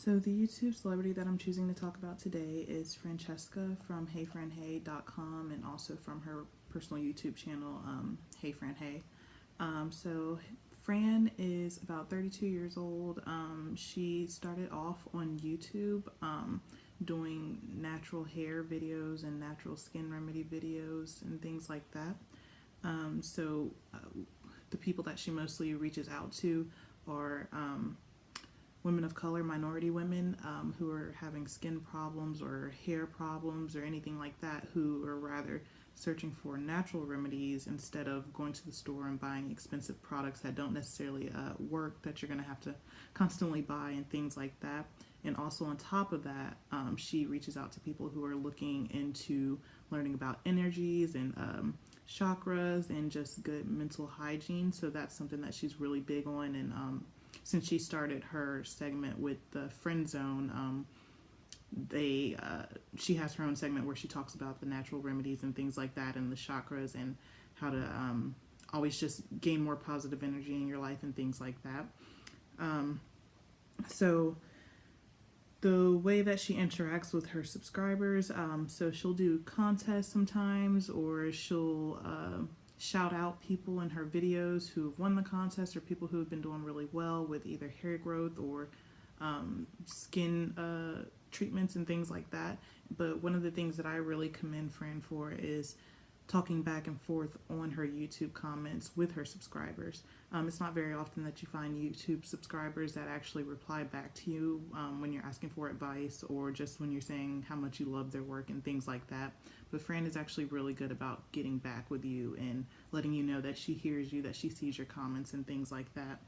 So the YouTube celebrity that I'm choosing to talk about today is Francesca from HeyFranHey.com and also from her personal YouTube channel, HeyFranHey. So Fran is about 32 years old. She started off on YouTube doing natural hair videos and natural skin remedy videos and things like that. The people that she mostly reaches out to are women of color, minority women who are having skin problems or hair problems or anything like that, who are rather searching for natural remedies instead of going to the store and buying expensive products that don't necessarily work, that you're going to have to constantly buy and things like that. And also on top of that, she reaches out to people who are looking into learning about energies and chakras and just good mental hygiene. So that's something that she's really big on. And since she started her segment with the Friend Zone, she has her own segment where she talks about the natural remedies and things like that, and the chakras, and how to always just gain more positive energy in your life and things like that. So the way that she interacts with her subscribers, so she'll do contests sometimes, or she'll shout out people in her videos who have won the contest, or people who have been doing really well with either hair growth or skin treatments and things like that. But one of the things that I really commend Fran for is talking back and forth on her YouTube comments with her subscribers. It's not very often that you find YouTube subscribers that actually reply back to you when you're asking for advice, or just when you're saying how much you love their work and things like that. But Fran is actually really good about getting back with you and letting you know that she hears you, that she sees your comments and things like that.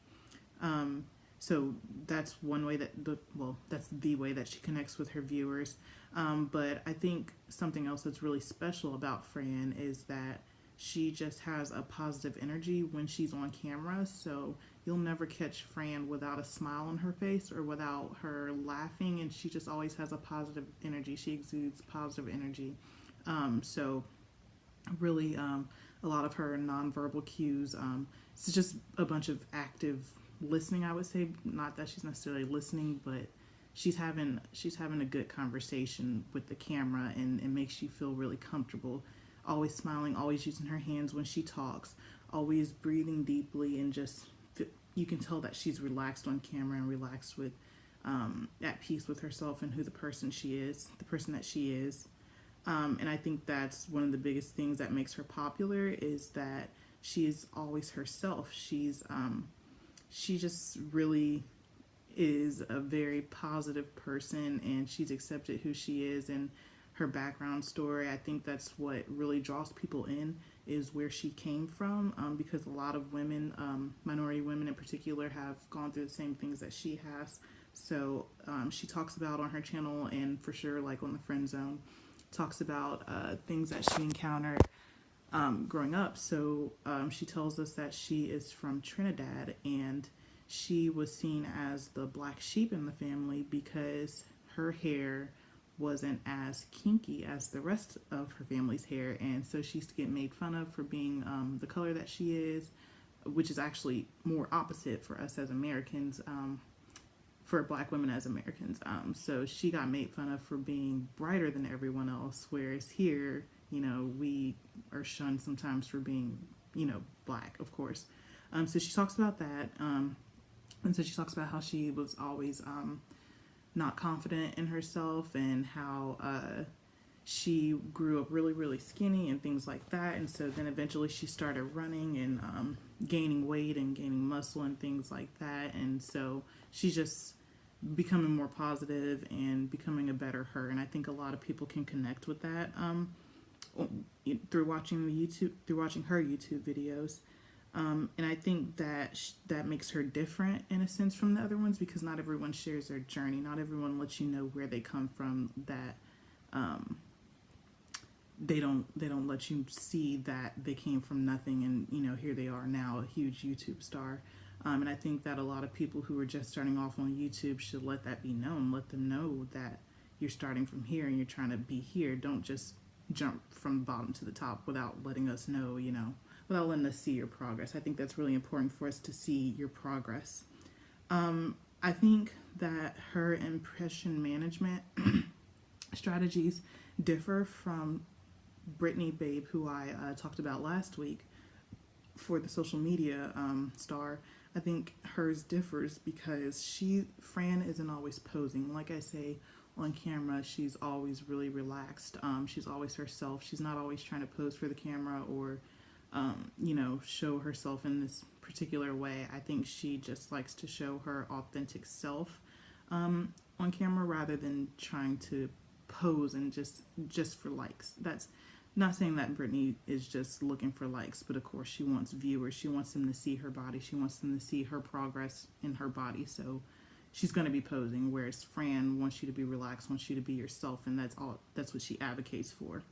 So that's one way that's the way that she connects with her viewers. But I think something else that's really special about Fran is that she just has a positive energy when she's on camera. So you'll never catch Fran without a smile on her face or without her laughing, and she just always has a positive energy. She exudes positive energy. So really, a lot of her nonverbal cues, it's just a bunch of active listening, I would say. Not that she's necessarily listening, but she's having a good conversation with the camera, and it makes you feel really comfortable. Always smiling, always using her hands when she talks, always breathing deeply, and just you can tell that she's relaxed on camera and relaxed with at peace with herself and the person that she is. And I think that's one of the biggest things that makes her popular, is that she's always herself. She just really is a very positive person, and she's accepted who she is and her background story. I think that's what really draws people in, is where she came from, because a lot of women, minority women in particular, have gone through the same things that she has. So she talks about on her channel, and for sure like on the Friend Zone, talks about things that she encountered growing up. So she tells us that she is from Trinidad, and she was seen as the black sheep in the family because her hair wasn't as kinky as the rest of her family's hair, and so she used to get made fun of for being the color that she is, which is actually more opposite for us as Americans, for black women as Americans. So she got made fun of for being brighter than everyone else, whereas here, we are shunned sometimes for being, black, of course. So she talks about that, and so she talks about how she was always not confident in herself, and how she grew up really, really skinny and things like that. And so then eventually she started running and gaining weight and gaining muscle and things like that. And so she's just becoming more positive and becoming a better her. And I think a lot of people can connect with that through watching her YouTube videos. And I think that makes her different in a sense from the other ones, because not everyone shares their journey. Not everyone lets you know where they come from. That they don't let you see that they came from nothing, and here they are now, a huge YouTube star. And I think that a lot of people who are just starting off on YouTube should let that be known. Let them know that you're starting from here and you're trying to be here. Don't just jump from the bottom to the top without letting us know, without letting us see your progress. I think that's really important for us to see your progress. I think that her impression management strategies differ from Brittany Babe, who I talked about last week for the social media star. I think hers differs because Fran isn't always posing. Like I say, on camera, she's always really relaxed. She's always herself. She's not always trying to pose for the camera or, show herself in this particular way. I think she just likes to show her authentic self on camera rather than trying to pose and just for likes. That's not saying that Brittany is just looking for likes, but of course she wants viewers. She wants them to see her body. She wants them to see her progress in her body. So she's going to be posing, whereas Fran wants you to be relaxed, wants you to be yourself, and that's what she advocates for.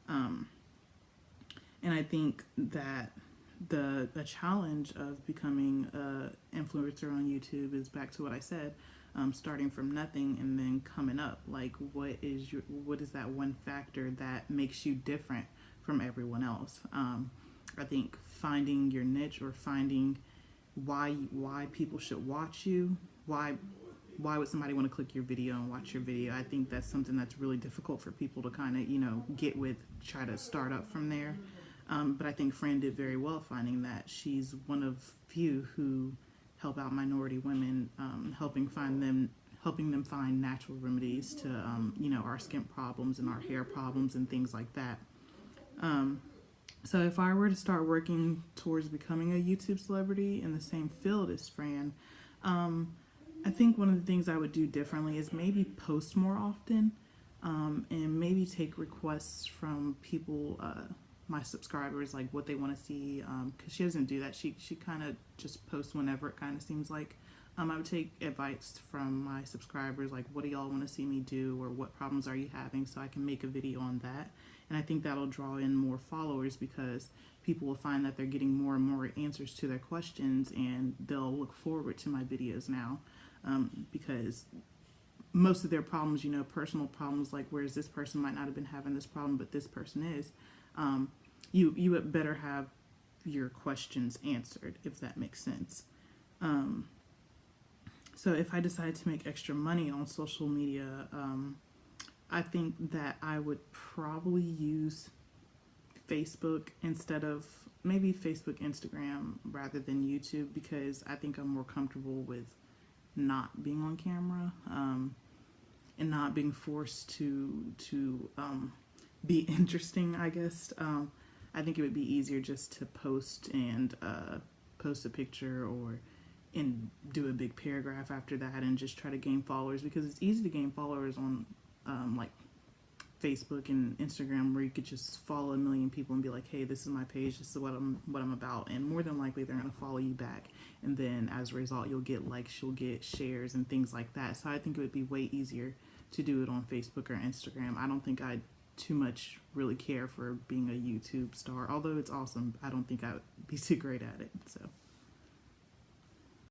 And I think that the challenge of becoming an influencer on YouTube is back to what I said, starting from nothing and then coming up. Like, what is that one factor that makes you different from everyone else? I think finding your niche or finding why people should watch you, why would somebody want to click your video and watch your video? I think that's something that's really difficult for people to kind of, get with, try to start up from there. But I think Fran did very well finding that. She's one of few who help out minority women, helping them find natural remedies to, our skin problems and our hair problems and things like that. So if I were to start working towards becoming a YouTube celebrity in the same field as Fran, I think one of the things I would do differently is maybe post more often, and maybe take requests from people, my subscribers, like what they want to see, because she doesn't do that. She kind of just posts whenever it kind of seems like. I would take advice from my subscribers, like what do y'all want to see me do, or what problems are you having, so I can make a video on that. And I think that'll draw in more followers because people will find that they're getting more and more answers to their questions, and they'll look forward to my videos now, because most of their problems, personal problems, like whereas this person might not have been having this problem, but this person is, you would better have your questions answered, if that makes sense. So if I decide to make extra money on social media, I think that I would probably use Facebook instead of maybe Facebook, Instagram rather than YouTube, because I think I'm more comfortable with not being on camera, and not being forced to be interesting, I guess. I think it would be easier just to post and post a picture and do a big paragraph after that and just try to gain followers, because it's easy to gain followers on like Facebook and Instagram, where you could just follow a million people and be like, hey, this is my page, this is what I'm about, and more than likely they're going to follow you back, and then as a result you'll get likes, you'll get shares and things like that. So I think it would be way easier to do it on Facebook or Instagram. I don't think I'd too much really care for being a YouTube star, although it's awesome. I don't think I would be too great at it. So